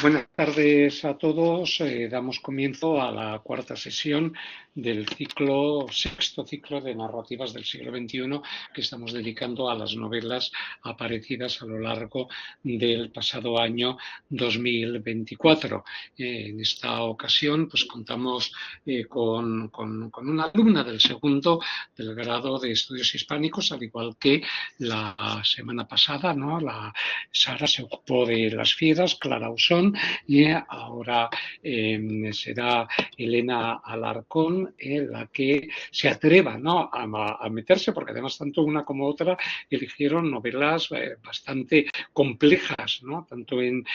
Buenas tardes a todos. Damos comienzo a la cuarta sesión del sexto ciclo de narrativas del siglo XXI que estamos dedicando a las novelas aparecidas a lo largo del pasado año 2024. En esta ocasión, pues contamos con una alumna del segundo del grado de Estudios Hispánicos, al igual que la semana pasada, ¿no? Sara se ocupó de las fieras, Clara Usón, y ahora será Elena Alarcón la que se atreva, ¿no?, a meterse, porque además tanto una como otra eligieron novelas bastante complejas, ¿no?, tanto en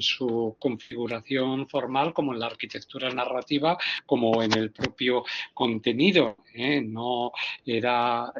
su configuración formal como en la arquitectura narrativa, como en el propio contenido. No era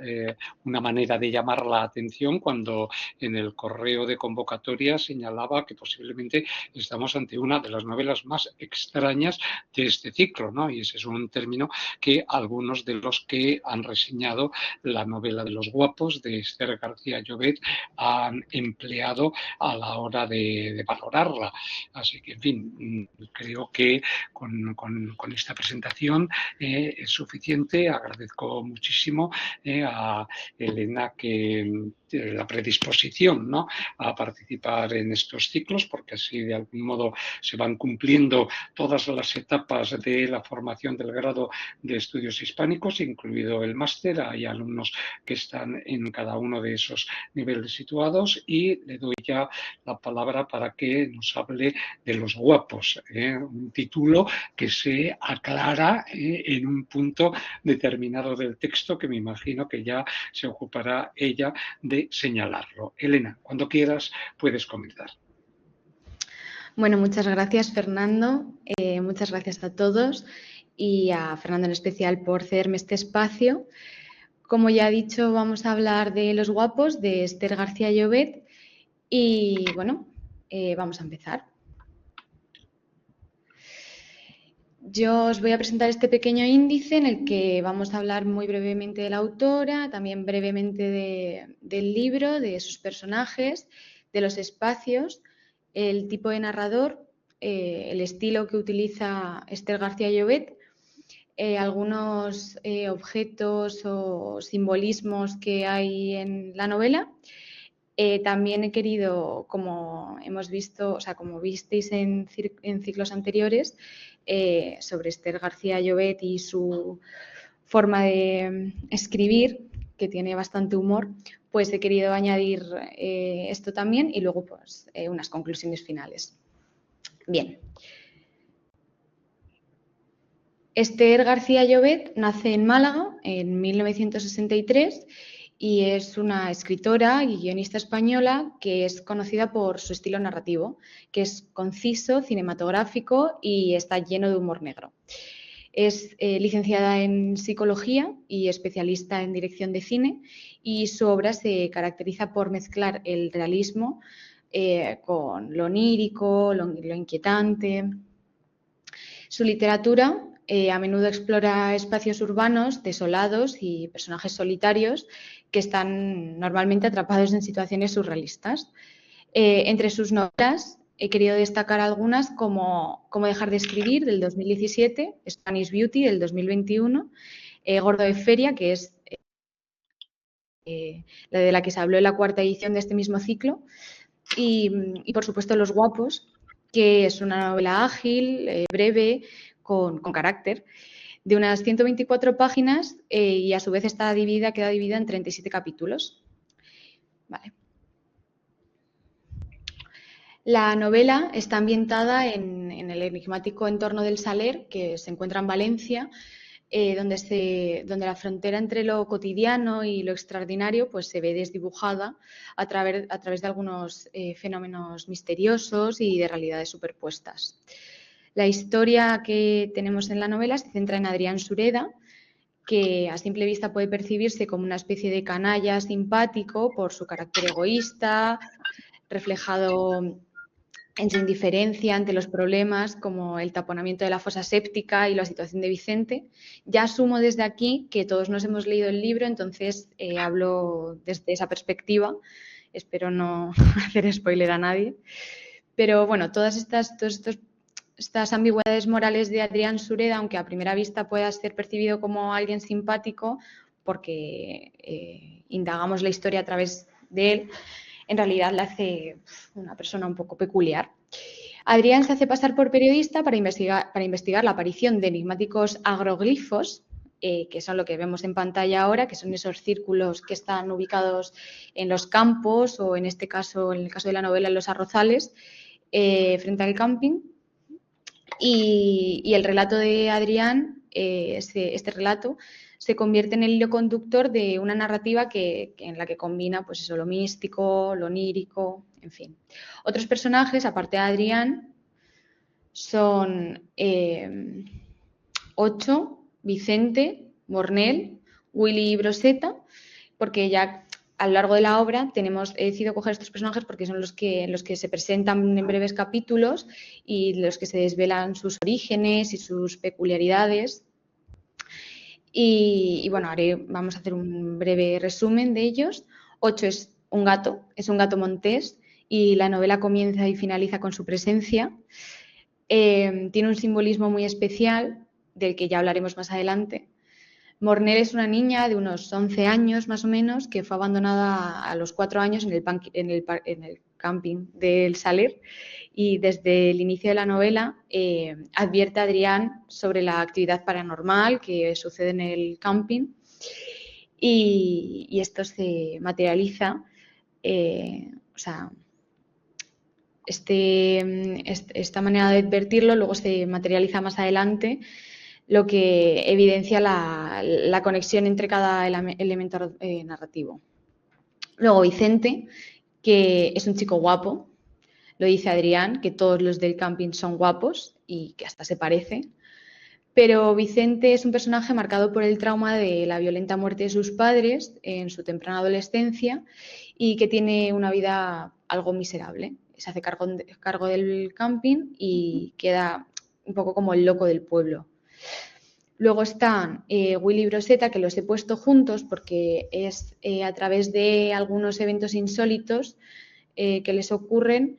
una manera de llamar la atención cuando en el correo de convocatoria señalaba que posiblemente estamos ante una de las novelas más extrañas de este ciclo, ¿no? Y ese es un término que algunos de los que han reseñado la novela de los guapos de Esther García Llobet han empleado a la hora de valorarla. Así que, en fin, creo que con esta presentación es suficiente. Agradezco muchísimo a Elena que la predisposición, ¿no?, a participar en estos ciclos, porque así de algún modo se van cumpliendo todas las etapas de la formación del grado de Estudios Hispánicos, incluido el máster. Hay alumnos que están en cada uno de esos niveles situados, y le doy ya la palabra para que nos hable de Los guapos, un título que se aclara en un punto determinado del texto que me imagino que ya se ocupará ella de señalarlo. Elena, cuando quieras puedes comenzar. Bueno, muchas gracias, Fernando. Muchas gracias a todos y a Fernando en especial por cederme este espacio. Como ya he dicho, vamos a hablar de Los guapos de Esther García Llobet y, bueno, vamos a empezar. Yo os voy a presentar este pequeño índice en el que vamos a hablar muy brevemente de la autora, también brevemente del libro, de sus personajes, de los espacios, el tipo de narrador, el estilo que utiliza Esther García Llobet, algunos objetos o simbolismos que hay en la novela. También he querido, como hemos visto, o sea, como visteis en ciclos anteriores, sobre Esther García Llobet y su forma de escribir, que tiene bastante humor, pues he querido añadir esto también y luego pues unas conclusiones finales. Bien. Esther García Llobet nace en Málaga en 1963 y es una escritora y guionista española que es conocida por su estilo narrativo, que es conciso, cinematográfico y está lleno de humor negro. Es licenciada en psicología y especialista en dirección de cine, y su obra se caracteriza por mezclar el realismo con lo onírico, lo inquietante. Su literatura a menudo explora espacios urbanos desolados y personajes solitarios que están normalmente atrapados en situaciones surrealistas. Entre sus novelas he querido destacar algunas como Cómo dejar de escribir, del 2017, Spanish Beauty, del 2021, Gordo de Feria, que es la de la que se habló en la cuarta edición de este mismo ciclo, y por supuesto Los guapos, que es una novela ágil, breve, con carácter, de unas 124 páginas y a su vez queda dividida en 37 capítulos. Vale. La novela está ambientada en el enigmático entorno del Saler, que se encuentra en Valencia, donde la frontera entre lo cotidiano y lo extraordinario pues, se ve desdibujada a través de algunos fenómenos misteriosos y de realidades superpuestas. La historia que tenemos en la novela se centra en Adrián Sureda, que a simple vista puede percibirse como una especie de canalla simpático por su carácter egoísta, reflejado en su indiferencia ante los problemas como el taponamiento de la fosa séptica y la situación de Vicente. Ya asumo desde aquí que todos nos hemos leído el libro, entonces hablo desde esa perspectiva. Espero no hacer spoiler a nadie. Pero bueno, estas ambigüedades morales de Adrián Sureda, aunque a primera vista pueda ser percibido como alguien simpático, porque indagamos la historia a través de él, en realidad le hace una persona un poco peculiar. Adrián se hace pasar por periodista para investigar la aparición de enigmáticos agroglifos, que son lo que vemos en pantalla ahora, que son esos círculos que están ubicados en los campos o en este caso, en el caso de la novela, en los arrozales, frente al camping. Y el relato de Adrián, este relato, se convierte en el hilo conductor de una narrativa en la que combina pues eso, lo místico, lo onírico, en fin. Otros personajes, aparte de Adrián, son Ocho, Vicente, Mornel, Willy y Broseta, porque ya a lo largo de la obra he decidido coger estos personajes porque son los que se presentan en breves capítulos y los que se desvelan sus orígenes y sus peculiaridades. Y bueno, vamos a hacer un breve resumen de ellos. Ocho es un gato montés y la novela comienza y finaliza con su presencia. Tiene un simbolismo muy especial del que ya hablaremos más adelante. Mornel es una niña de unos 11 años más o menos que fue abandonada a los 4 años en el camping del Saler y desde el inicio de la novela advierte a Adrián sobre la actividad paranormal que sucede en el camping y esto se materializa, esta manera de advertirlo luego se materializa más adelante, lo que evidencia la conexión entre cada elemento narrativo. Luego Vicente, que es un chico guapo, lo dice Adrián, que todos los del camping son guapos y que hasta se parece, pero Vicente es un personaje marcado por el trauma de la violenta muerte de sus padres en su temprana adolescencia y que tiene una vida algo miserable. Se hace cargo del camping y queda un poco como el loco del pueblo. Luego están Willy y Broseta, que los he puesto juntos porque es a través de algunos eventos insólitos que les ocurren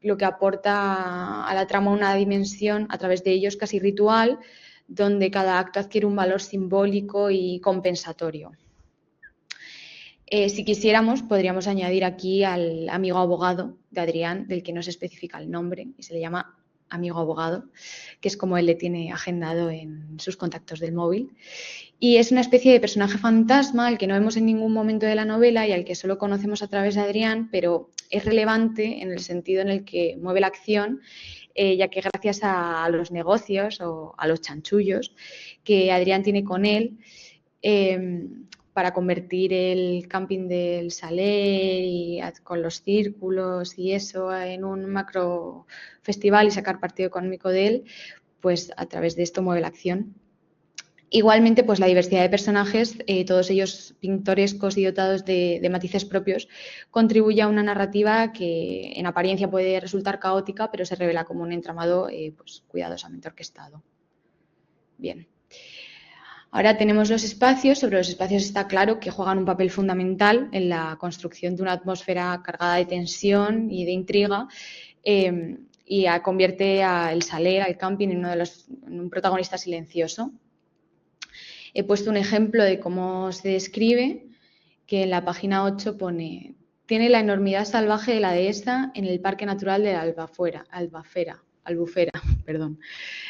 lo que aporta a la trama una dimensión a través de ellos casi ritual, donde cada acto adquiere un valor simbólico y compensatorio. Si quisiéramos, podríamos añadir aquí al amigo abogado de Adrián, del que no se especifica el nombre y se le llama amigo abogado, que es como él le tiene agendado en sus contactos del móvil. Y es una especie de personaje fantasma al que no vemos en ningún momento de la novela y al que solo conocemos a través de Adrián, pero es relevante en el sentido en el que mueve la acción, ya que gracias a los negocios o a los chanchullos que Adrián tiene con él, para convertir el camping del Saler y con los círculos y eso en un macro festival y sacar partido económico de él, pues a través de esto mueve la acción. Igualmente, pues la diversidad de personajes, todos ellos pintorescos y dotados de matices propios, contribuye a una narrativa que en apariencia puede resultar caótica, pero se revela como un entramado pues, cuidadosamente orquestado. Bien. Ahora tenemos los espacios. Sobre los espacios está claro que juegan un papel fundamental en la construcción de una atmósfera cargada de tensión y de intriga y convierte al Saler, al camping, en un protagonista silencioso. He puesto un ejemplo de cómo se describe, que en la página 8 pone: tiene la enormidad salvaje de la dehesa en el Parque Natural de la Albufera,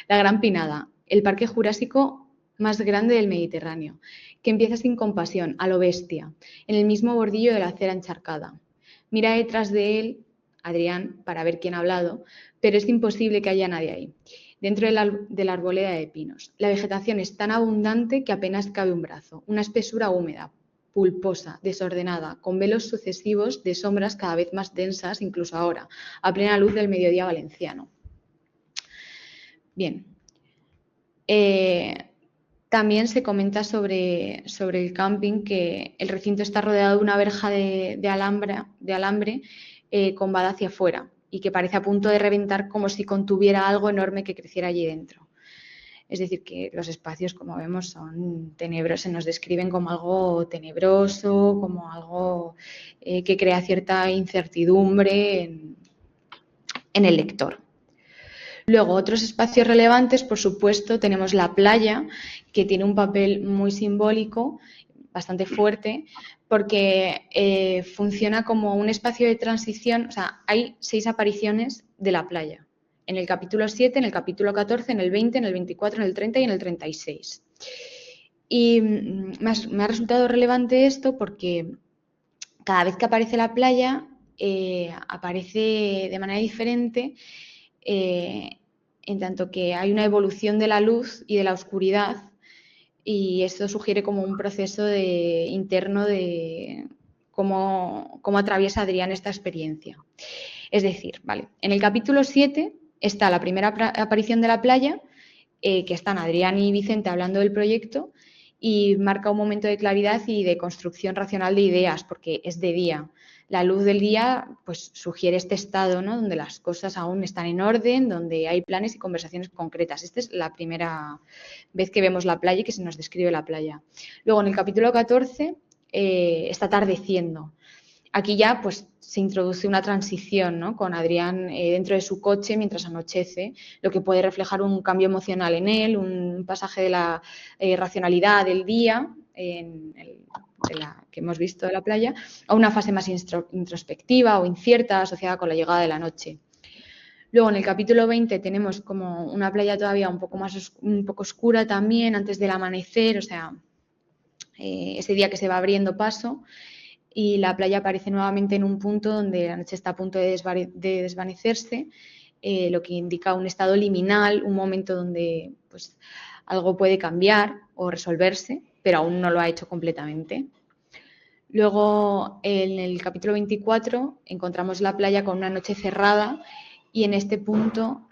la Gran Pinada, el parque jurásico más grande del Mediterráneo, que empieza sin compasión, a lo bestia, en el mismo bordillo de la acera encharcada. Mira detrás de él, Adrián, para ver quién ha hablado, pero es imposible que haya nadie ahí, dentro de la arboleda de pinos. La vegetación es tan abundante que apenas cabe un brazo, una espesura húmeda, pulposa, desordenada, con velos sucesivos de sombras cada vez más densas, incluso ahora, a plena luz del mediodía valenciano. Bien. También se comenta sobre el camping que el recinto está rodeado de una verja de alambre combada hacia afuera y que parece a punto de reventar como si contuviera algo enorme que creciera allí dentro. Es decir, que los espacios, como vemos, son tenebrosos, se nos describen como algo tenebroso, como algo que crea cierta incertidumbre en el lector. Luego, otros espacios relevantes, por supuesto, tenemos la playa, que tiene un papel muy simbólico, bastante fuerte, porque funciona como un espacio de transición. O sea, hay 6 apariciones de la playa, en el capítulo 7, en el capítulo 14, en el 20, en el 24, en el 30 y en el 36. Y me ha resultado relevante esto porque cada vez que aparece la playa, aparece de manera diferente, en tanto que hay una evolución de la luz y de la oscuridad, y esto sugiere como un proceso interno de cómo atraviesa Adrián esta experiencia. Es decir, ¿vale? En el capítulo 7 está la primera aparición de la playa, que están Adrián y Vicente hablando del proyecto, y marca un momento de claridad y de construcción racional de ideas, porque es de día. La luz del día pues sugiere este estado, ¿no?, donde las cosas aún están en orden, donde hay planes y conversaciones concretas. Esta es la primera vez que vemos la playa y que se nos describe la playa. Luego, en el capítulo 14, está atardeciendo. Aquí ya pues se introduce una transición, ¿no?, con Adrián dentro de su coche mientras anochece, lo que puede reflejar un cambio emocional en él, un pasaje de la racionalidad del día, de la que hemos visto de la playa, a una fase más introspectiva o incierta asociada con la llegada de la noche. Luego, en el capítulo 20 tenemos como una playa todavía un poco oscura también, antes del amanecer, o sea, ese día que se va abriendo paso, y la playa aparece nuevamente en un punto donde la noche está a punto de desvanecerse, lo que indica un estado liminal, un momento donde pues, algo puede cambiar o resolverse, pero aún no lo ha hecho completamente. Luego, en el capítulo 24, encontramos la playa con una noche cerrada, y en este punto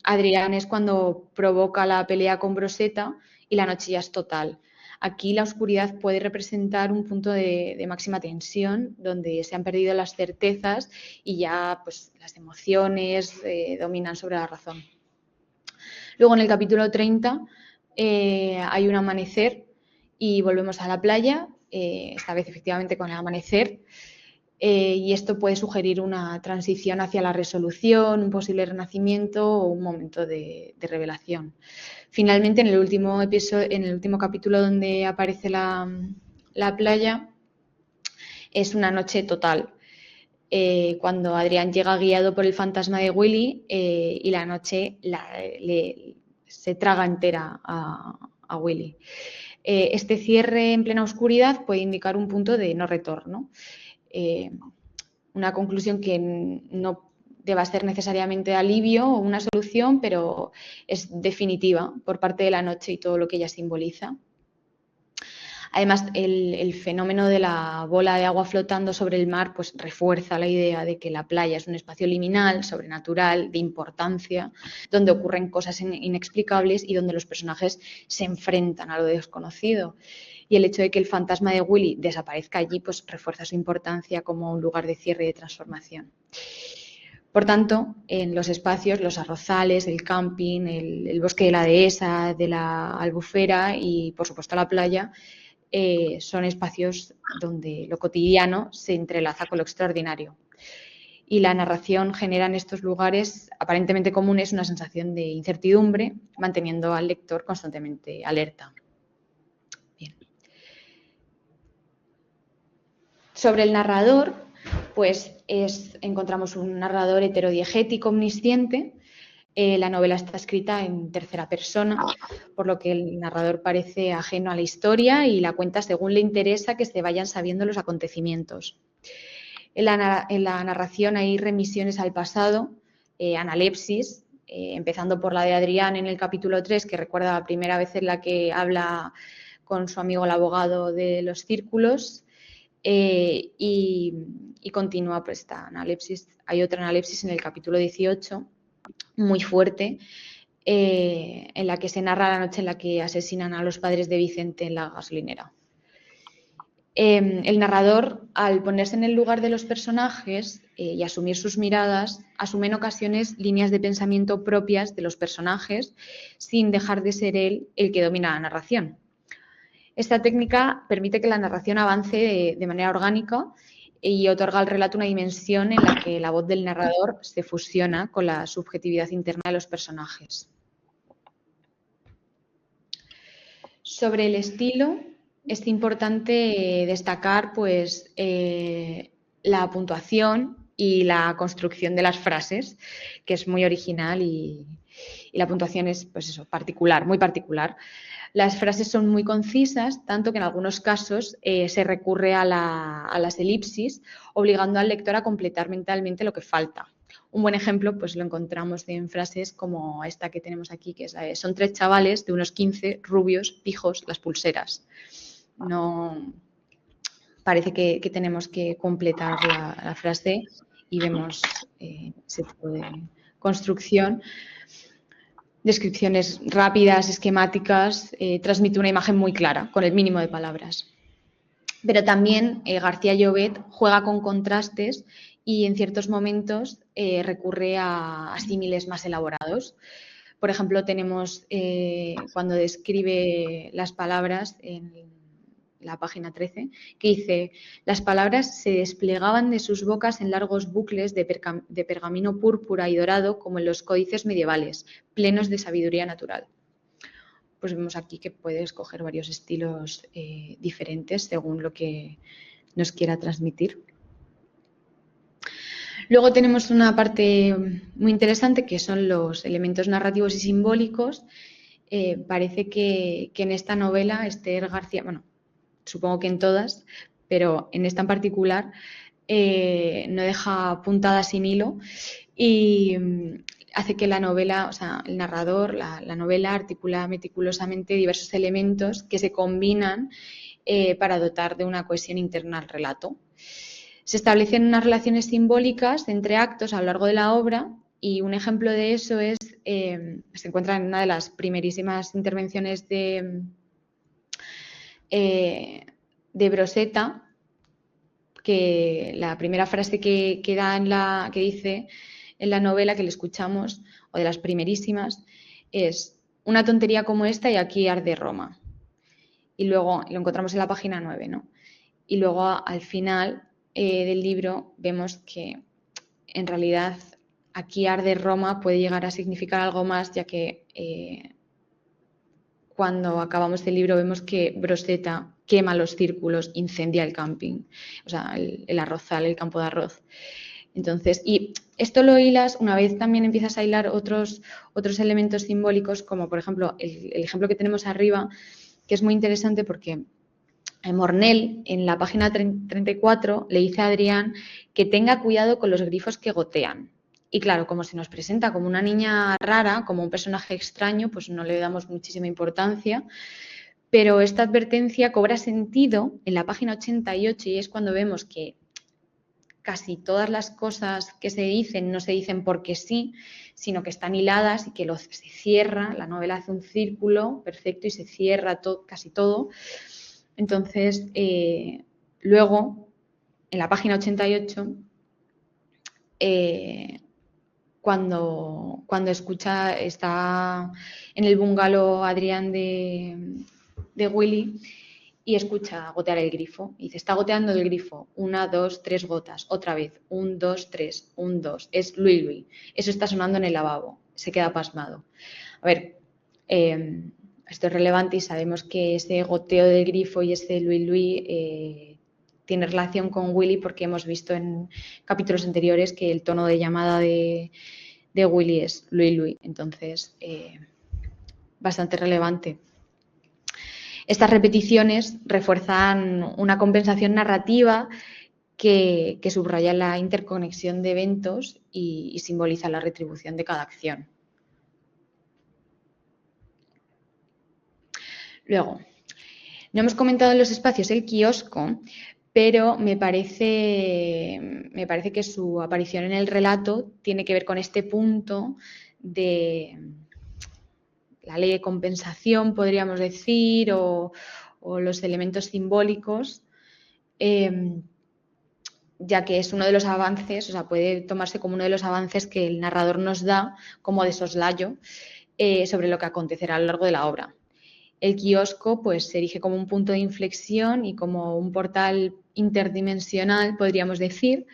Adrián es cuando provoca la pelea con Broseta y la noche ya es total. Aquí la oscuridad puede representar un punto de máxima tensión, donde se han perdido las certezas y ya pues, las emociones dominan sobre la razón. Luego, en el capítulo 30 hay un amanecer y volvemos a la playa, esta vez efectivamente con el amanecer, y esto puede sugerir una transición hacia la resolución, un posible renacimiento o un momento de revelación. Finalmente, en el último capítulo donde aparece la playa, es una noche total, cuando Adrián llega guiado por el fantasma de Willy, y la noche se traga entera a Willy. Este cierre en plena oscuridad puede indicar un punto de no retorno, una conclusión que no deba ser necesariamente alivio o una solución, pero es definitiva por parte de la noche y todo lo que ella simboliza. Además, el fenómeno de la bola de agua flotando sobre el mar pues refuerza la idea de que la playa es un espacio liminal, sobrenatural, de importancia, donde ocurren cosas inexplicables y donde los personajes se enfrentan a lo desconocido. Y el hecho de que el fantasma de Willy desaparezca allí pues refuerza su importancia como un lugar de cierre y de transformación. Por tanto, en los espacios, los arrozales, el camping, el bosque de la dehesa, de la albufera y, por supuesto, la playa, son espacios donde lo cotidiano se entrelaza con lo extraordinario. Y la narración genera en estos lugares aparentemente comunes una sensación de incertidumbre, manteniendo al lector constantemente alerta. Bien. Sobre el narrador, pues encontramos un narrador heterodiegético omnisciente. La novela está escrita en tercera persona, por lo que el narrador parece ajeno a la historia y la cuenta según le interesa que se vayan sabiendo los acontecimientos. En la narración hay remisiones al pasado, analepsis, empezando por la de Adrián en el capítulo 3, que recuerda la primera vez en la que habla con su amigo el abogado de los círculos, y continúa pues, esta analepsis. Hay otra analepsis en el capítulo 18, muy fuerte, en la que se narra la noche en la que asesinan a los padres de Vicente en la gasolinera. El narrador, al ponerse en el lugar de los personajes y asumir sus miradas, asume en ocasiones líneas de pensamiento propias de los personajes sin dejar de ser él el que domina la narración. Esta técnica permite que la narración avance de manera orgánica y otorga al relato una dimensión en la que la voz del narrador se fusiona con la subjetividad interna de los personajes. Sobre el estilo, es importante destacar pues, la puntuación y la construcción de las frases, que es muy original y la puntuación es pues eso, particular, muy particular. Las frases son muy concisas, tanto que en algunos casos se recurre a las elipsis, obligando al lector a completar mentalmente lo que falta. Un buen ejemplo pues lo encontramos en frases como esta que tenemos aquí, que es son 3 chavales de unos 15, rubios, pijos, las pulseras. No parece que tenemos que completar la frase y vemos ese tipo de construcción. Descripciones rápidas, esquemáticas, transmite una imagen muy clara, con el mínimo de palabras. Pero también García Llobet juega con contrastes y en ciertos momentos recurre a símiles más elaborados. Por ejemplo, tenemos cuando describe las palabras en la página 13, que dice: las palabras se desplegaban de sus bocas en largos bucles de pergamino púrpura y dorado como en los códices medievales, plenos de sabiduría natural. Pues vemos aquí que puede escoger varios estilos diferentes según lo que nos quiera transmitir. Luego tenemos una parte muy interesante que son los elementos narrativos y simbólicos. Parece que en esta novela Esther García, bueno, supongo que en todas, pero en esta en particular no deja puntada sin hilo y hace que la novela, o sea, el narrador, la novela articula meticulosamente diversos elementos que se combinan para dotar de una cohesión interna al relato. Se establecen unas relaciones simbólicas entre actos a lo largo de la obra y un ejemplo de eso es, se encuentra en una de las primerísimas intervenciones de Broseta, que la primera frase que da que dice en la novela, que le escuchamos, o de las primerísimas, es: una tontería como esta y aquí arde Roma. Y luego lo encontramos en la página 9, ¿no? Y luego al final del libro vemos que en realidad aquí arde Roma puede llegar a significar algo más, ya que cuando acabamos el libro vemos que Broseta quema los círculos, incendia el camping, o sea, el arrozal, el campo de arroz. Entonces, y esto lo hilas, una vez también empiezas a hilar otros elementos simbólicos, como por ejemplo el ejemplo que tenemos arriba, que es muy interesante porque Mornell, en la página 34, le dice a Adrián que tenga cuidado con los grifos que gotean. Y claro, como se nos presenta como una niña rara, como un personaje extraño, pues no le damos muchísima importancia. Pero esta advertencia cobra sentido en la página 88 y es cuando vemos que casi todas las cosas que se dicen no se dicen porque sí, sino que están hiladas y que se cierra, la novela hace un círculo perfecto y se cierra casi todo. Entonces, luego, en la página 88, cuando está en el bungalow Adrián de Willy y escucha gotear el grifo, y dice: está goteando el grifo, 1, 2, 3 gotas, otra vez, 1, 2, 3, 1, 2, es Louis Louis, eso está sonando en el lavabo, se queda pasmado. A ver, esto es relevante y sabemos que ese goteo del grifo y ese Louis Louis tiene relación con Willy porque hemos visto en capítulos anteriores que el tono de llamada de Willy es Louis Louis, entonces bastante relevante. Estas repeticiones refuerzan una compensación narrativa que subraya la interconexión de eventos y simboliza la retribución de cada acción. Luego, no hemos comentado en los espacios el kiosco, pero me parece que su aparición en el relato tiene que ver con este punto de la ley de compensación, podríamos decir, o los elementos simbólicos, ya que es uno de los avances, o sea, puede tomarse como uno de los avances que el narrador nos da como de soslayo sobre lo que acontecerá a lo largo de la obra. el kiosco pues, se erige como un punto de inflexión y como un portal interdimensional, podríamos decir,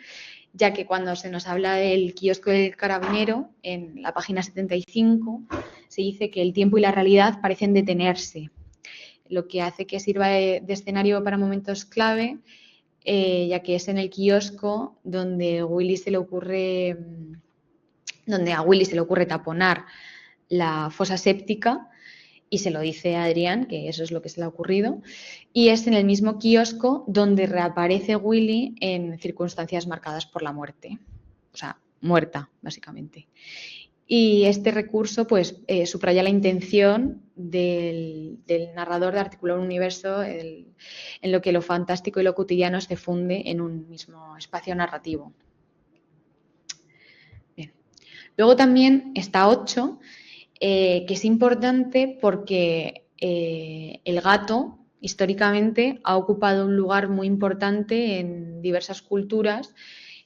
ya que cuando se nos habla del kiosco del carabinero, en la página 75, se dice que el tiempo y la realidad parecen detenerse, lo que hace que sirva de escenario para momentos clave, ya que es en el kiosco donde a Willy se le ocurre taponar la fosa séptica y se lo dice a Adrián, que eso es lo que se le ha ocurrido, y es en el mismo kiosco donde reaparece Willy en circunstancias marcadas por la muerte, o sea, muerta, básicamente. Y este recurso pues subraya la intención del narrador de articular un universo en lo que lo fantástico y lo cotidiano se funde en un mismo espacio narrativo. Bien. Luego también está 8, que es importante porque el gato históricamente ha ocupado un lugar muy importante en diversas culturas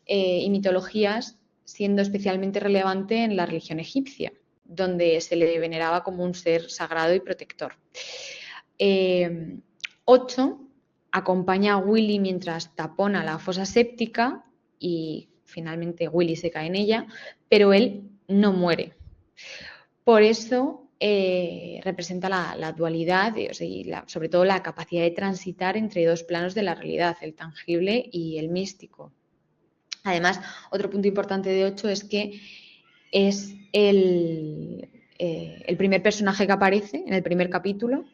y mitologías, siendo especialmente relevante en la religión egipcia, donde se le veneraba como un ser sagrado y protector. 8 acompaña a Willy mientras tapona la fosa séptica y finalmente Willy se cae en ella, pero él no muere. Por eso representa la dualidad y sobre todo la capacidad de transitar entre dos planos de la realidad, el tangible y el místico. Además, otro punto importante de 8 es que es el primer personaje que aparece en el primer capítulo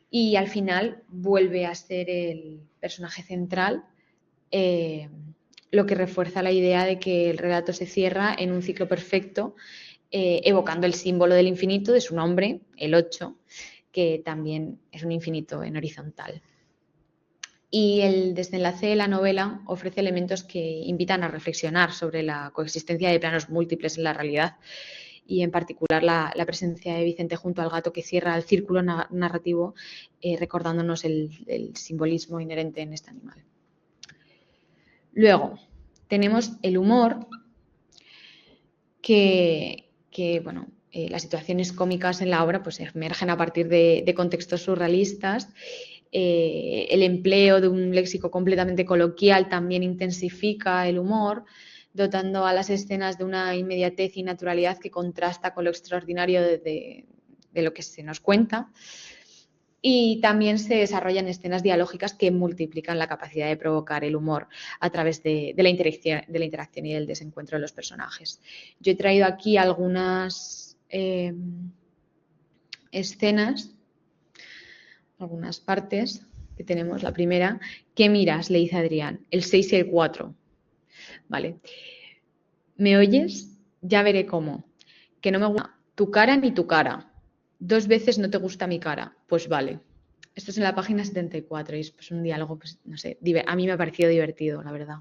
y al final vuelve a ser el personaje central, lo que refuerza la idea de que el relato se cierra en un ciclo perfecto, evocando el símbolo del infinito de su nombre, el 8, que también es un infinito en horizontal. Y el desenlace de la novela ofrece elementos que invitan a reflexionar sobre la coexistencia de planos múltiples en la realidad y en particular la presencia de Vicente junto al gato que cierra el círculo narrativo, recordándonos el simbolismo inherente en este animal. Luego tenemos el humor, que bueno, las situaciones cómicas en la obra pues, emergen a partir de contextos surrealistas. El empleo de un léxico completamente coloquial también intensifica el humor, dotando a las escenas de una inmediatez y naturalidad que contrasta con lo extraordinario de lo que se nos cuenta. Y también se desarrollan escenas dialógicas que multiplican la capacidad de provocar el humor a través de la interacción y del desencuentro de los personajes. Yo he traído aquí algunas escenas, algunas partes que tenemos. La primera, ¿qué miras?, le dice Adrián, el 6 y el 4. Vale. ¿Me oyes? Ya veré cómo. Que no me gusta tu cara ni tu cara. 2 veces no te gusta mi cara. Pues vale. Esto es en la página 74 y es pues, un diálogo, pues, no sé, a mí me ha parecido divertido, la verdad.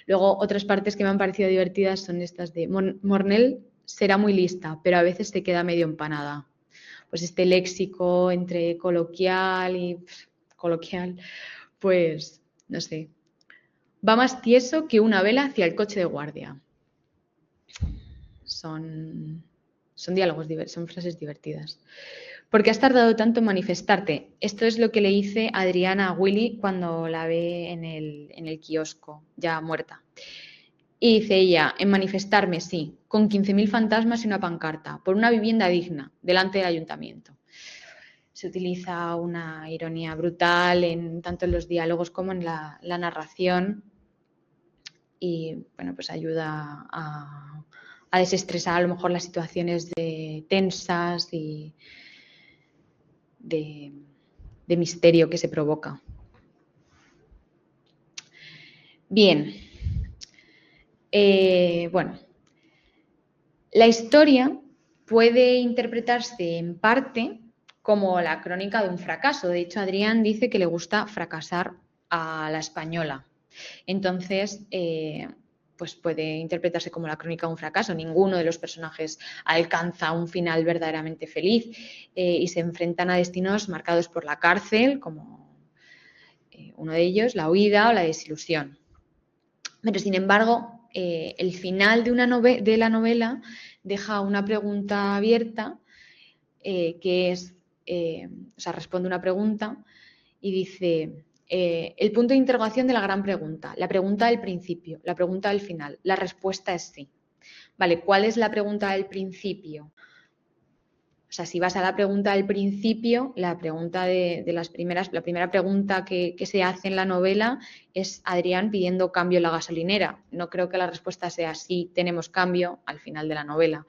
Luego, otras partes que me han parecido divertidas son estas de Mornell será muy lista, pero a veces se queda medio empanada. Pues este léxico entre coloquial y coloquial, pues, no sé. Va más tieso que una vela hacia el coche de guardia. Son diálogos, son frases divertidas. ¿Por qué has tardado tanto en manifestarte? Esto es lo que le dice Adriana a Willy cuando la ve en el kiosco, ya muerta. Y dice ella, en manifestarme, sí, con 15.000 fantasmas y una pancarta, por una vivienda digna, delante del ayuntamiento. Se utiliza una ironía brutal tanto en los diálogos como en la narración y, bueno, pues ayuda a desestresar a lo mejor las situaciones tensas y de misterio que se provoca. Bien, bueno, la historia puede interpretarse en parte como la crónica de un fracaso. De hecho, Adrián dice que le gusta fracasar a la española. Entonces, pues puede interpretarse como la crónica de un fracaso. Ninguno de los personajes alcanza un final verdaderamente feliz y se enfrentan a destinos marcados por la cárcel, como uno de ellos, la huida o la desilusión. Pero, sin embargo, el final de la novela deja una pregunta abierta, que es o sea, responde una pregunta y dice, el punto de interrogación de la gran pregunta, la pregunta del principio, la pregunta del final, la respuesta es sí. Vale, ¿cuál es la pregunta del principio? O sea, si vas a la pregunta del principio, la pregunta de las primeras, la primera pregunta que se hace en la novela es Adrián pidiendo cambio en la gasolinera. No creo que la respuesta sea sí, tenemos cambio al final de la novela.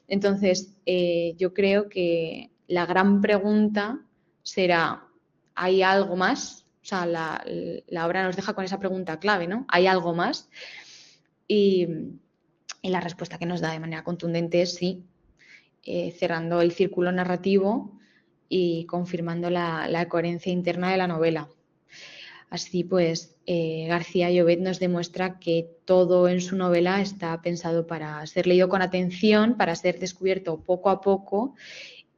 Entonces, yo creo que la gran pregunta será, ¿hay algo más? O sea, la obra nos deja con esa pregunta clave, ¿no? ¿Hay algo más? Y la respuesta que nos da de manera contundente es sí, cerrando el círculo narrativo y confirmando la coherencia interna de la novela. Así pues, García Llobet nos demuestra que todo en su novela está pensado para ser leído con atención, para ser descubierto poco a poco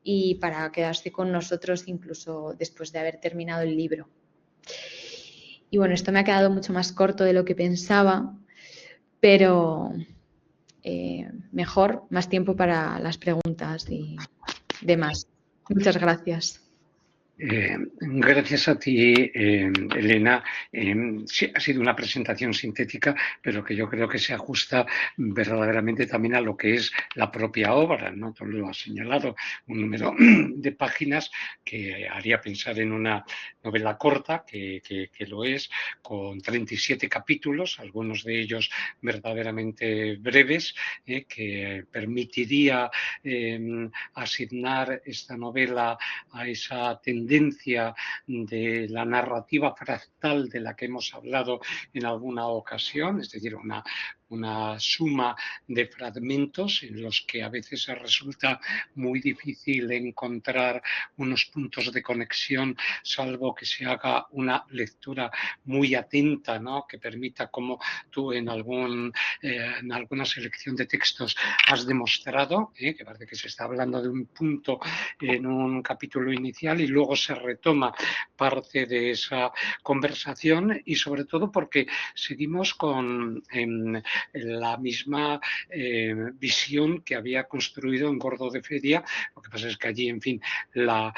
y para quedarse con nosotros incluso después de haber terminado el libro. Y bueno, esto me ha quedado mucho más corto de lo que pensaba, pero mejor, más tiempo para las preguntas y demás. Muchas gracias. Gracias a ti, Elena. Sí, ha sido una presentación sintética, pero que yo creo que se ajusta verdaderamente también a lo que es la propia obra, ¿no? Tú lo has señalado, un número de páginas que haría pensar en una novela corta, que lo es, con 37 capítulos, algunos de ellos verdaderamente breves, que permitiría asignar esta novela a esa tendencia de la narrativa fractal de la que hemos hablado en alguna ocasión, es decir, una suma de fragmentos en los que a veces resulta muy difícil encontrar unos puntos de conexión, salvo que se haga una lectura muy atenta, ¿no? Que permita, como tú en alguna selección de textos has demostrado, que parece que se está hablando de un punto en un capítulo inicial y luego se retoma parte de esa conversación, y sobre todo porque seguimos con la misma visión que había construido en Gordo de Feria. Lo que pasa es que allí, en fin, la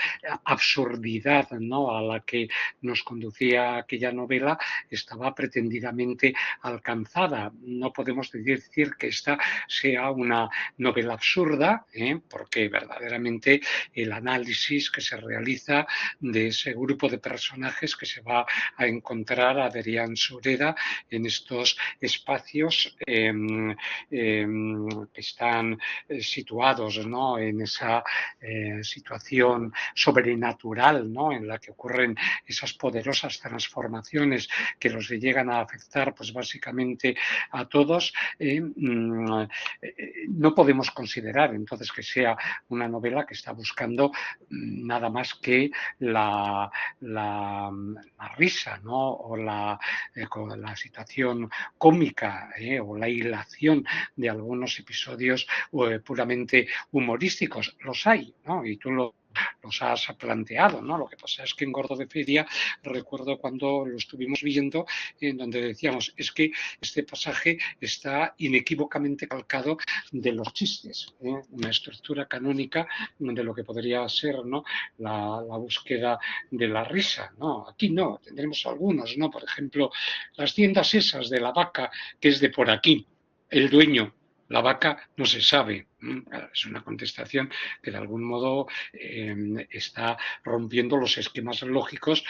absurdidad, ¿no?, a la que nos conducía aquella novela estaba pretendidamente alcanzada. No podemos decir que esta sea una novela absurda, porque verdaderamente el análisis que se realiza de ese grupo de personajes que se va a encontrar Adrián Sureda en estos espacios que están situados, ¿no?, en esa situación sobrenatural, ¿no?, en la que ocurren esas poderosas transformaciones que los llegan a afectar, pues básicamente a todos. No podemos considerar entonces que sea una novela que está buscando nada más que la risa, ¿no?, o la situación cómica, o la hilación de algunos episodios puramente humorísticos. Los hay, ¿no?, y tú los has planteado, ¿no? Lo que pasa es que en Gordo de Feria recuerdo cuando lo estuvimos viendo, en donde decíamos, es que este pasaje está inequívocamente calcado de los chistes, una estructura canónica de lo que podría ser, ¿no?, la búsqueda de la risa, ¿no? Aquí no, tendremos algunos, ¿no? Por ejemplo, las tiendas esas de la vaca, que es de por aquí, el dueño, la vaca no se sabe. Es una contestación que de algún modo está rompiendo los esquemas lógicos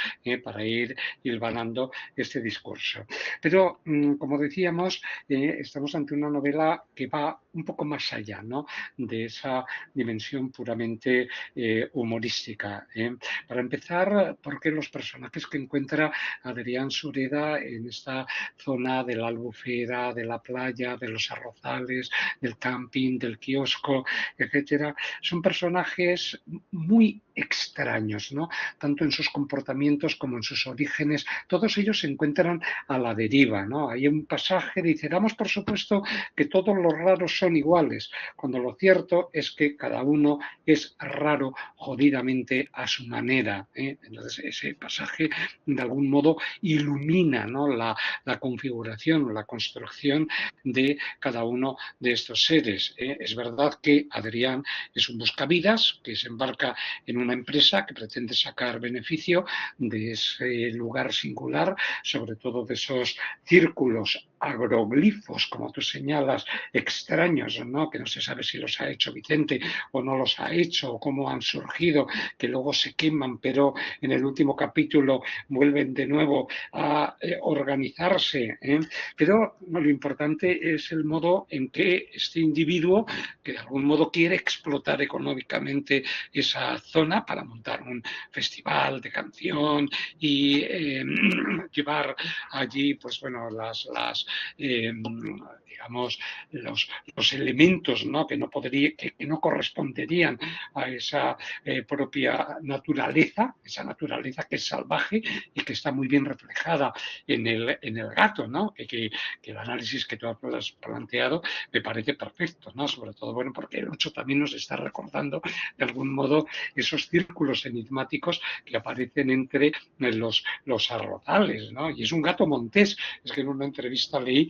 para ir hilvanando este discurso. Pero, como decíamos, estamos ante una novela que va un poco más allá, ¿no?, de esa dimensión puramente humorística. Para empezar, porque los personajes que encuentra Adrián Sureda en esta zona de la Albufera, de la playa, de los arrozales, del camping, del kiosco, etcétera, son personajes muy extraños, ¿no?, tanto en sus comportamientos como en sus orígenes. Todos ellos se encuentran a la deriva, ¿no? Hay un pasaje, dice, damos por supuesto que todos los raros son iguales, cuando lo cierto es que cada uno es raro jodidamente a su manera. Entonces ese pasaje de algún modo ilumina, ¿no?, la configuración o la construcción de cada uno de estos seres. Es verdad verdad que Adrián es un buscavidas que se embarca en una empresa que pretende sacar beneficio de ese lugar singular, sobre todo de esos círculos agroglifos, como tú señalas, extraños, ¿no? Que no se sabe si los ha hecho Vicente o no los ha hecho, o cómo han surgido, que luego se queman, pero en el último capítulo vuelven de nuevo a organizarse, ¿eh? Pero no, lo importante es el modo en que este individuo, que de algún modo quiere explotar económicamente esa zona para montar un festival de canción y llevar allí, pues bueno, digamos, los elementos, ¿no? Que no podría, que no corresponderían a esa propia naturaleza, esa naturaleza que es salvaje y que está muy bien reflejada en el gato, ¿no? Que el análisis que tú has planteado me parece perfecto, ¿no? Sobre todo, bueno, porque el 8 también nos está recordando de algún modo esos círculos enigmáticos que aparecen entre los arrozales, ¿no? Y es un gato montés. Es que en una entrevista leí,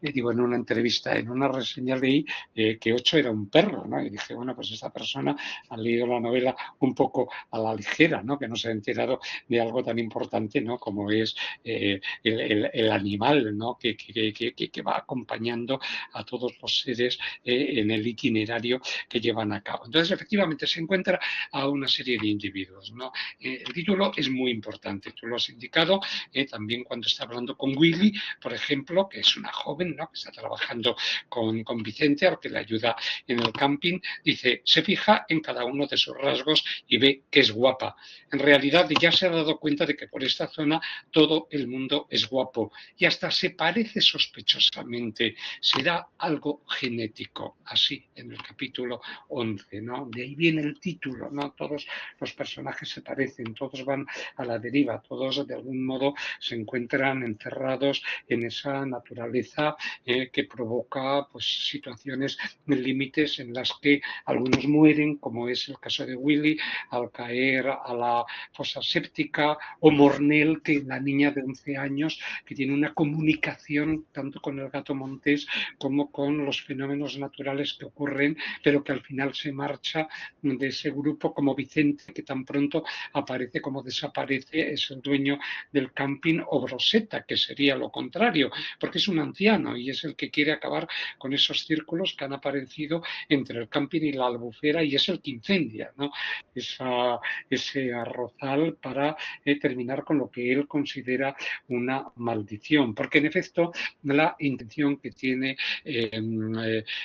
digo, en una entrevista, en una reseña leí que 8 era un perro, ¿no? Y dije, bueno, pues esta persona ha leído la novela un poco a la ligera, ¿no? Que no se ha enterado de algo tan importante, ¿no? Como es el animal, ¿no? Que va acompañando a todos los seres en el itinerario que llevan a cabo. Entonces, efectivamente, se encuentra a una serie de individuos, ¿no? El título es muy importante, tú lo has indicado, también cuando está hablando con Willy, por ejemplo, que es una joven, ¿no? Que está trabajando con Vicente, al que le ayuda en el camping, dice, se fija en cada uno de sus rasgos y ve que es guapa. En realidad ya se ha dado cuenta de que por esta zona todo el mundo es guapo y hasta se parece sospechosamente. Será algo genético, así en el capítulo 11, ¿no? De ahí viene el título, ¿no? Todos los personajes se parecen, todos van a la deriva, todos de algún modo se encuentran encerrados en esa naturaleza que provoca pues, situaciones límites en las que algunos mueren, como es el caso de Willy, al caer a la fosa séptica, o Mornell, que la niña de 11 años, que tiene una comunicación tanto con el gato montés como con los fenómenos naturales que ocurren, pero que al final se marcha de ese grupo, como Vicente, que tan pronto aparece como desaparece, es el dueño del camping, o Broseta, que sería lo contrario, porque es un anciano y es el que quiere acabar con esos círculos que han aparecido entre el camping y la albufera, y es el que incendia, ¿no? Ese arrozal para terminar con lo que él considera una maldición, porque en efecto la intención que tiene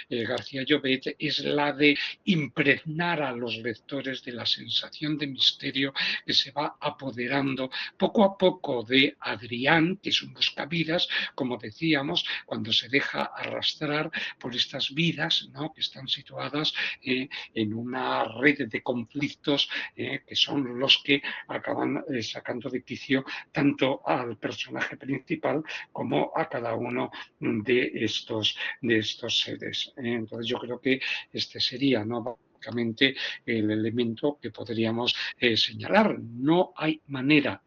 García Llobet es la de impregnar a los lectores de la sensación de misterio que se va apoderando poco a poco de Adrián, que es un buscavidas, como decíamos, cuando se deja arrastrar por estas vidas, ¿no? Que están situadas en una red de conflictos que son los que acaban sacando de quicio tanto al personaje principal como a cada uno de estos seres. Entonces yo creo que este sería, ¿no? El elemento que podríamos señalar. No hay manera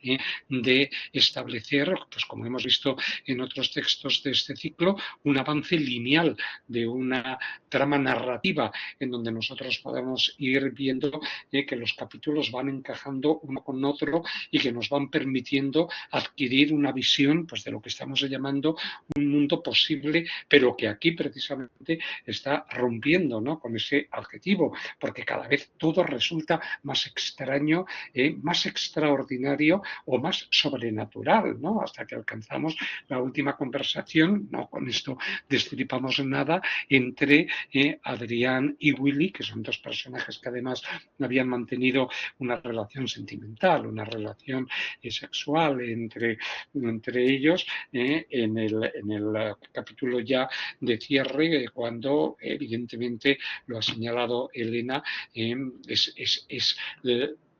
de establecer, pues como hemos visto en otros textos de este ciclo, un avance lineal de una trama narrativa en donde nosotros podemos ir viendo que los capítulos van encajando uno con otro y que nos van permitiendo adquirir una visión pues, de lo que estamos llamando un mundo posible, pero que aquí precisamente está rompiendo, ¿no? Con ese adjetivo, porque cada vez todo resulta más extraño, más extraordinario o más sobrenatural, ¿no? Hasta que alcanzamos la última conversación, no con esto destripamos nada, entre Adrián y Willy, que son dos personajes que además habían mantenido una relación sentimental, una relación sexual entre ellos, en el capítulo ya de cierre, cuando evidentemente lo ha señalado Elena, es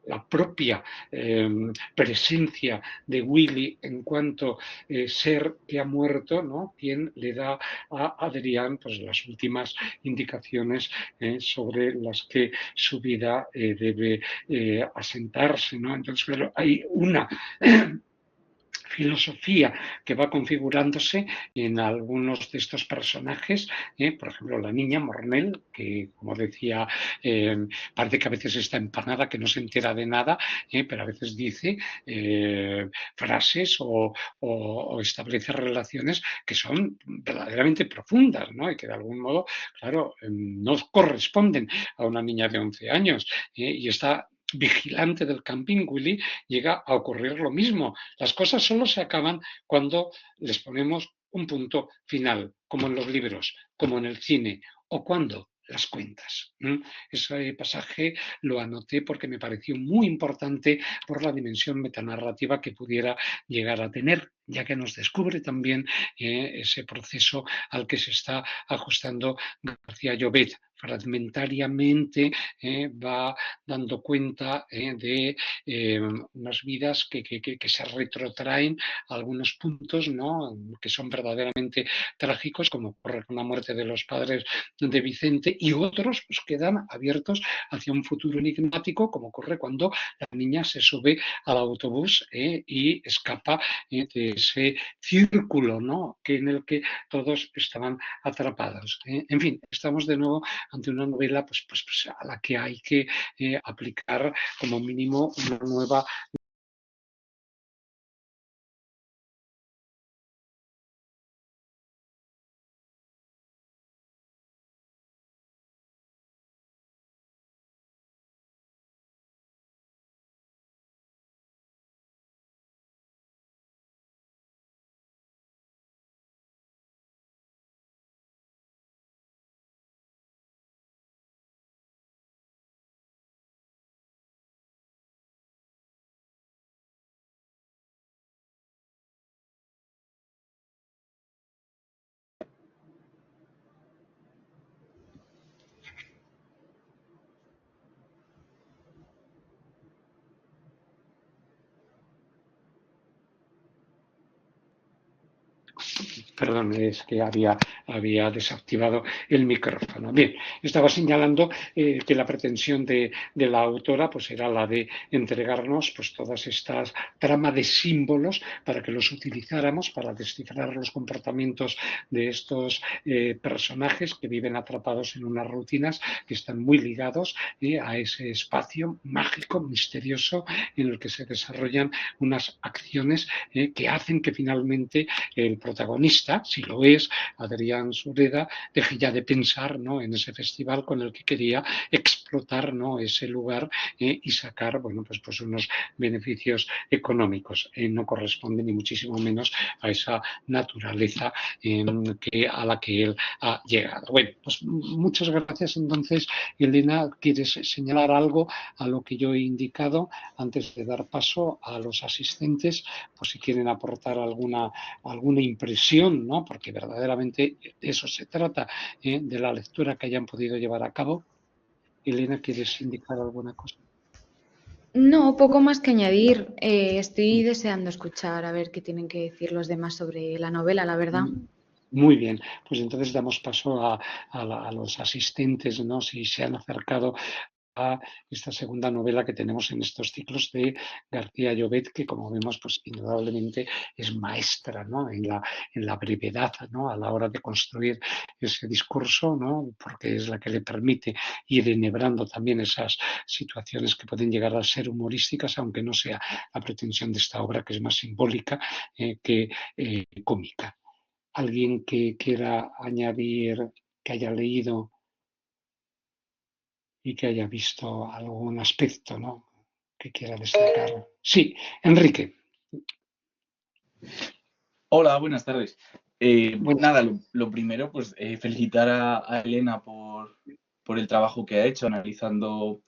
la propia presencia de Willy en cuanto ser que ha muerto, ¿no? Quien le da a Adrián pues, las últimas indicaciones sobre las que su vida debe asentarse, ¿no? Entonces, claro, hay una filosofía que va configurándose en algunos de estos personajes, por ejemplo la niña Mornell, que como decía, parece que a veces está empanada, que no se entera de nada, pero a veces dice frases o establece relaciones que son verdaderamente profundas, ¿no? Y que de algún modo, claro, no corresponden a una niña de 11 años, y está vigilante del camping, Willy, llega a ocurrir lo mismo. Las cosas solo se acaban cuando les ponemos un punto final, como en los libros, como en el cine, o cuando las cuentas. Ese pasaje lo anoté porque me pareció muy importante por la dimensión metanarrativa que pudiera llegar a tener, ya que nos descubre también ese proceso al que se está ajustando García Llobet. Fragmentariamente va dando cuenta de unas vidas que se retrotraen a algunos puntos, ¿no?, que son verdaderamente trágicos, como ocurre con la muerte de los padres de Vicente, y otros pues, quedan abiertos hacia un futuro enigmático, como ocurre cuando la niña se sube al autobús y escapa de ese círculo, ¿no?, en el que todos estaban atrapados. En fin, estamos de nuevo ante una novela pues, a la que hay que aplicar como mínimo una nueva. Perdón, es que había desactivado el micrófono. Bien, estaba señalando que la pretensión de la autora pues era la de entregarnos pues todas estas trama de símbolos para que los utilizáramos para descifrar los comportamientos de estos personajes que viven atrapados en unas rutinas que están muy ligados a ese espacio mágico, misterioso, en el que se desarrollan unas acciones que hacen que finalmente el protagonista, si lo es, Adrián Sureda, deje ya de pensar, ¿no?, en ese festival con el que quería explotar, ¿no?, ese lugar y sacar, bueno, pues unos beneficios económicos. No corresponde ni muchísimo menos a esa naturaleza a la que él ha llegado. Bueno, pues muchas gracias. Entonces, Elena, ¿quieres señalar algo a lo que yo he indicado antes de dar paso a los asistentes, pues si quieren aportar alguna impresión, ¿no?, porque verdaderamente de eso se trata, de la lectura que hayan podido llevar a cabo? Elena, ¿quieres indicar alguna cosa? No, poco más que añadir. Estoy deseando escuchar a ver qué tienen que decir los demás sobre la novela, la verdad. Muy bien, pues entonces damos paso a los asistentes, ¿no?, si se han acercado a esta segunda novela que tenemos en estos ciclos de García Llobet, que como vemos, pues indudablemente es maestra, ¿no?, en la brevedad, ¿no?, a la hora de construir ese discurso, ¿no?, porque es la que le permite ir enhebrando también esas situaciones que pueden llegar a ser humorísticas, aunque no sea la pretensión de esta obra, que es más simbólica que cómica. ¿Alguien que quiera añadir, que haya leído y que haya visto algún aspecto, ¿no?, que quiera destacar? Sí, Enrique. Hola, buenas tardes. Buenas Nada, tardes. lo primero, pues felicitar a Elena por el trabajo que ha hecho analizando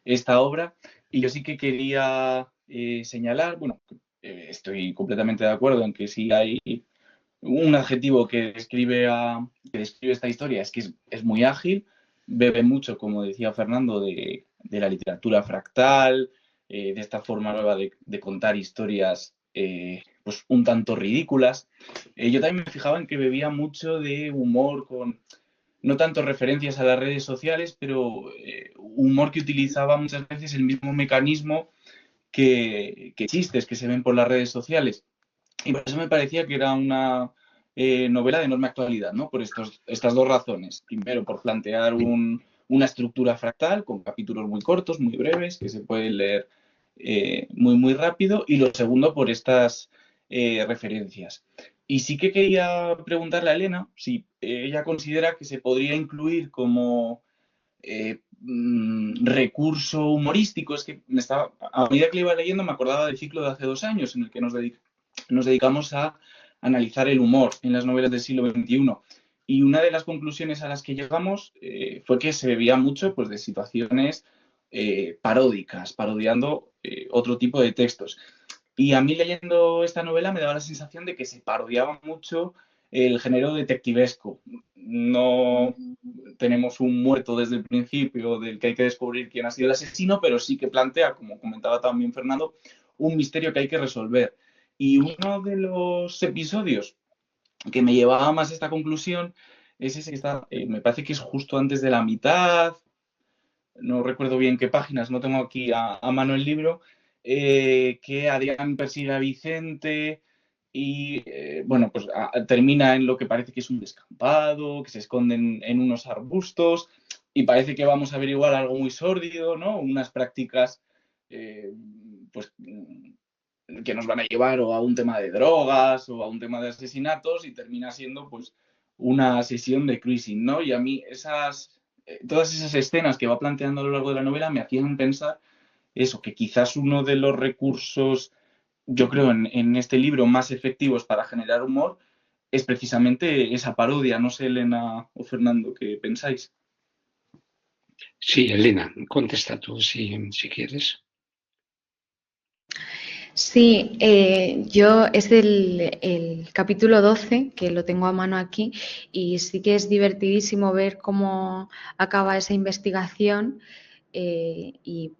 esta obra. Y yo sí que quería señalar, bueno, estoy completamente de acuerdo en que sí hay un adjetivo que describe esta historia, es que es muy ágil, bebe mucho, como decía Fernando, de la literatura fractal, de esta forma nueva de contar historias pues un tanto ridículas. Yo también me fijaba en que bebía mucho de humor con no tanto referencias a las redes sociales, pero humor que utilizaba muchas veces el mismo mecanismo que chistes que se ven por las redes sociales. Y por eso me parecía que era una novela de enorme actualidad, ¿no? Por estas dos razones. Primero, por plantear una estructura fractal con capítulos muy cortos, muy breves, que se pueden leer muy rápido. Y lo segundo, por estas referencias. Y sí que quería preguntarle a Elena si ella considera que se podría incluir como recurso humorístico. Es que a medida que le iba leyendo me acordaba del ciclo de hace 2 años en el que nos dedicamos a analizar el humor en las novelas del siglo XXI. Y una de las conclusiones a las que llegamos fue que se bebía mucho, pues, de situaciones paródicas, parodiando otro tipo de textos. Y a mí, leyendo esta novela, me daba la sensación de que se parodiaba mucho el género detectivesco. No tenemos un muerto desde el principio del que hay que descubrir quién ha sido el asesino, pero sí que plantea, como comentaba también Fernando, un misterio que hay que resolver. Y uno de los episodios que me llevaba más a esta conclusión es ese que está, me parece que es justo antes de la mitad, no recuerdo bien qué páginas, no tengo aquí a mano el libro, que Adrián persigue a Vicente y, bueno, pues termina en lo que parece que es un descampado, que se esconden en unos arbustos y parece que vamos a averiguar algo muy sórdido, ¿no? Unas prácticas, pues, que nos van a llevar o a un tema de drogas o a un tema de asesinatos y termina siendo, pues, una sesión de cruising, ¿no? Y a mí todas esas escenas que va planteando a lo largo de la novela me hacían pensar eso, que quizás uno de los recursos, yo creo, en este libro más efectivos para generar humor es precisamente esa parodia. No sé, Elena o Fernando, ¿qué pensáis? Sí, Elena, contesta tú si quieres. Sí, yo es el capítulo 12, que lo tengo a mano aquí, y sí que es divertidísimo ver cómo acaba esa investigación y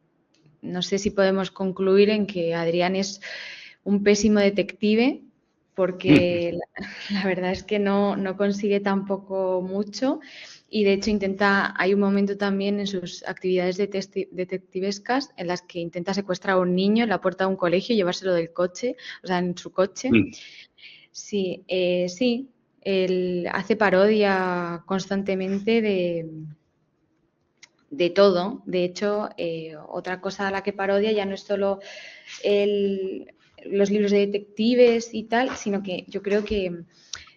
no sé si podemos concluir en que Adrián es un pésimo detective porque la verdad es que no consigue tampoco mucho y de hecho hay un momento también en sus actividades detectivescas en las que intenta secuestrar a un niño en la puerta de un colegio y llevárselo del coche, o sea, en su coche. Sí, sí, él hace parodia constantemente de todo. De hecho, otra cosa a la que parodia ya no es solo los libros de detectives y tal, sino que yo creo que,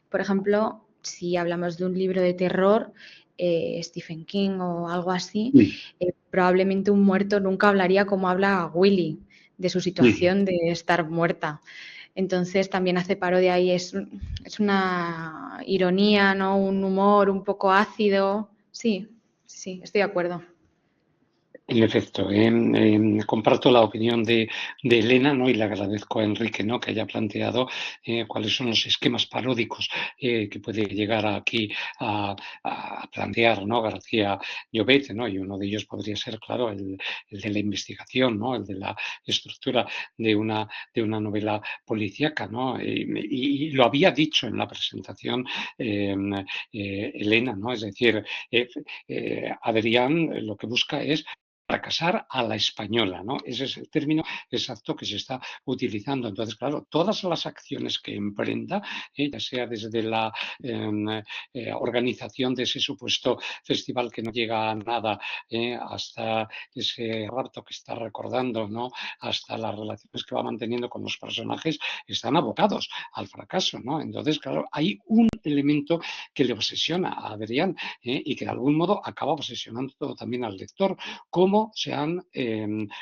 por ejemplo, si hablamos de un libro de terror, Stephen King o algo así, probablemente un muerto nunca hablaría como habla Willy, de su situación de estar muerta. Entonces también hace parodia y es una ironía, ¿no? Un humor un poco ácido. Sí, sí, estoy de acuerdo. En efecto, comparto la opinión de Elena, ¿no? Y le agradezco a Enrique, ¿no? Que haya planteado cuáles son los esquemas paródicos que puede llegar aquí a plantear, ¿no? García Llobet, ¿no? Y uno de ellos podría ser, claro, el de la investigación, ¿no? El de la estructura de una novela policíaca, ¿no? Y lo había dicho en la presentación Elena, ¿no? Es decir, Adrián lo que busca es fracasar a la española, ¿no? Ese es el término exacto que se está utilizando. Entonces, claro, todas las acciones que emprenda, ya sea desde la organización de ese supuesto festival que no llega a nada, hasta ese rapto que está recordando, ¿no? Hasta las relaciones que va manteniendo con los personajes, están abocados al fracaso, ¿no? Entonces, claro, hay un elemento que le obsesiona a Adrián y que de algún modo acaba obsesionando también al lector, cómo se han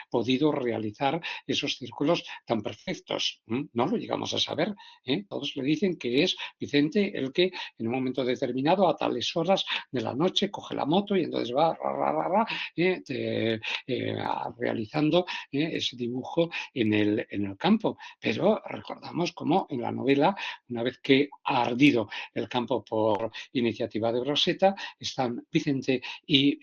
podido realizar esos círculos tan perfectos. No lo llegamos a saber. Todos le dicen que es Vicente el que en un momento determinado, a tales horas de la noche, coge la moto y entonces va realizando ese dibujo en el campo. Pero recordamos cómo en la novela, una vez que ha ardido el campo por iniciativa de Rosetta, están Vicente y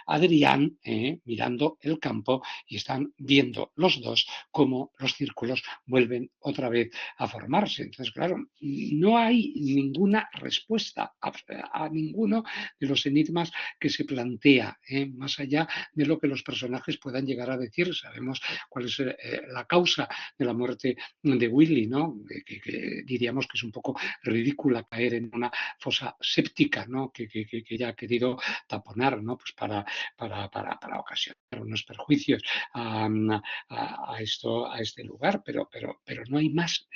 Adrián mirando el campo y están viendo los dos cómo los círculos vuelven otra vez a formarse. Entonces, claro, no hay ninguna respuesta a ninguno de los enigmas que se plantea, más allá de lo que los personajes puedan llegar a decir. Sabemos cuál es la causa de la muerte de Willy, ¿no? Que diríamos que es un poco ridícula caer en una fosa séptica, ¿no? Que ella ha querido taponar, ¿no? Pues para ocasionar unos perjuicios a este lugar, pero no hay más.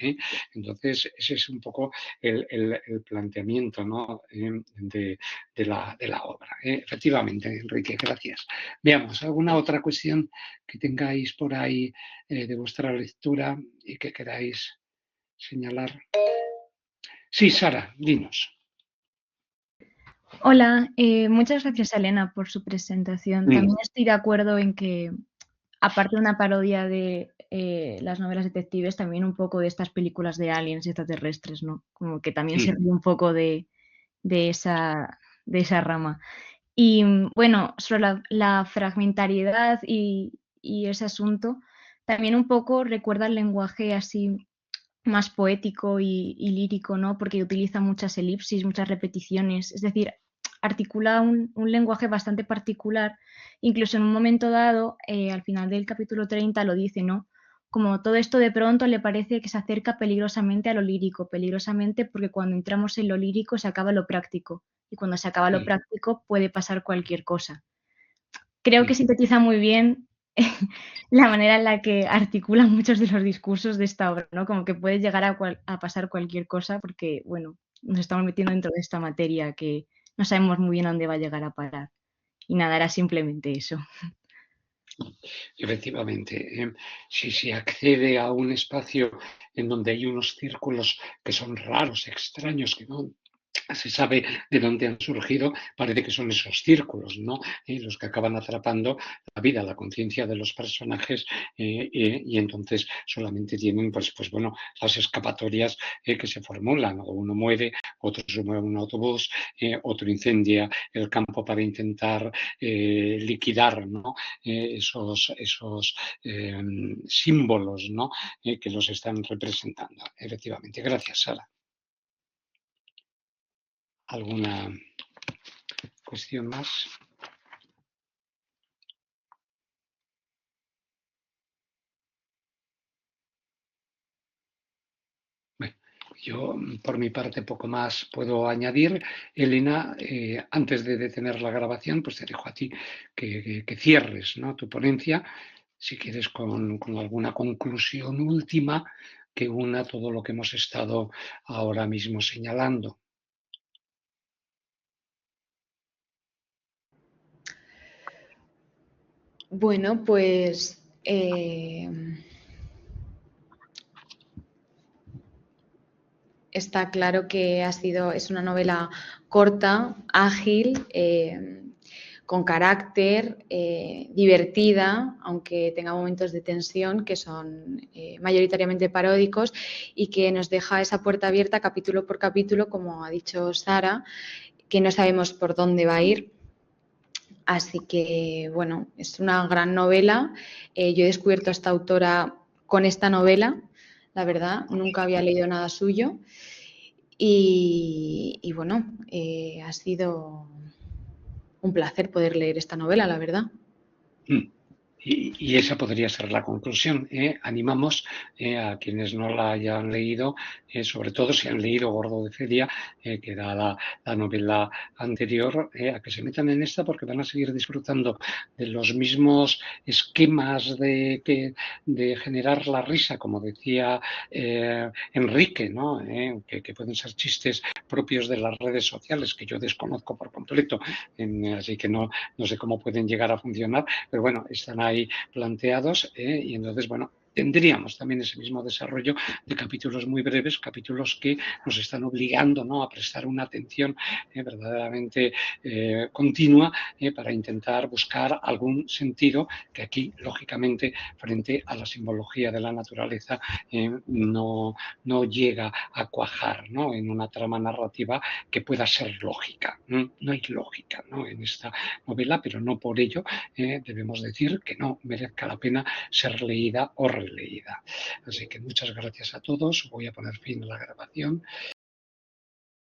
Entonces, ese es un poco el planteamiento, ¿no? de la obra. Efectivamente, Enrique, gracias. Veamos, ¿alguna otra cuestión que tengáis por ahí de vuestra lectura y que queráis señalar? Sí, Sara, dinos. Hola, muchas gracias Elena por su presentación. También estoy de acuerdo en que, aparte de una parodia de las novelas detectives, también un poco de estas películas de aliens y extraterrestres, ¿no? Como que también se ríe un poco de esa rama. Y bueno, sobre la fragmentariedad y ese asunto, también un poco recuerda el lenguaje así más poético y lírico, ¿no? Porque utiliza muchas elipsis, muchas repeticiones, es decir, articula un lenguaje bastante particular. Incluso en un momento dado, al final del capítulo 30 lo dice, ¿no? Como todo esto de pronto le parece que se acerca peligrosamente a lo lírico, peligrosamente porque cuando entramos en lo lírico se acaba lo práctico y cuando se acaba lo práctico puede pasar cualquier cosa. Creo que sintetiza muy bien la manera en la que articula muchos de los discursos de esta obra, ¿no? Como que puede llegar a pasar cualquier cosa porque, bueno, nos estamos metiendo dentro de esta materia que no sabemos muy bien a dónde va a llegar a parar. Y nada, era simplemente eso. Efectivamente, si se accede a un espacio en donde hay unos círculos que son raros, extraños, que no se sabe de dónde han surgido, parece que son esos círculos, ¿no? Los que acaban atrapando la vida, la conciencia de los personajes y entonces solamente tienen, pues bueno, las escapatorias que se formulan. Uno muere, otro sube a un autobús, otro incendia el campo para intentar liquidar, ¿no? Esos símbolos, ¿no? Que los están representando. Efectivamente. Gracias, Sara. ¿Alguna cuestión más? Bueno, yo por mi parte poco más puedo añadir. Elena, antes de detener la grabación, pues te dejo a ti que cierres, ¿no? Tu ponencia, si quieres con alguna conclusión última que una todo lo que hemos estado ahora mismo señalando. Bueno, pues está claro que es una novela corta, ágil, con carácter, divertida, aunque tenga momentos de tensión que son mayoritariamente paródicos y que nos deja esa puerta abierta capítulo por capítulo, como ha dicho Sara, que no sabemos por dónde va a ir. Así que, bueno, es una gran novela. Yo he descubierto a esta autora con esta novela, la verdad, nunca había leído nada suyo. Y bueno, ha sido un placer poder leer esta novela, la verdad. Y esa podría ser la conclusión. Animamos a quienes no la hayan leído, sobre todo si han leído Gordo de Feria, que era la novela anterior, a que se metan en esta porque van a seguir disfrutando de los mismos esquemas de generar la risa, como decía Enrique, ¿no? Que pueden ser chistes propios de las redes sociales, que yo desconozco por completo, así que no sé cómo pueden llegar a funcionar, pero bueno, están ahí planteados y entonces, bueno, tendríamos también ese mismo desarrollo de capítulos muy breves, capítulos que nos están obligando, ¿no?, a prestar una atención verdaderamente continua para intentar buscar algún sentido que aquí, lógicamente, frente a la simbología de la naturaleza, no llega a cuajar, ¿no?, en una trama narrativa que pueda ser lógica. No hay lógica, ¿no?, en esta novela, pero no por ello debemos decir que no merezca la pena ser leída o releída. Así que muchas gracias a todos. Voy a poner fin a la grabación.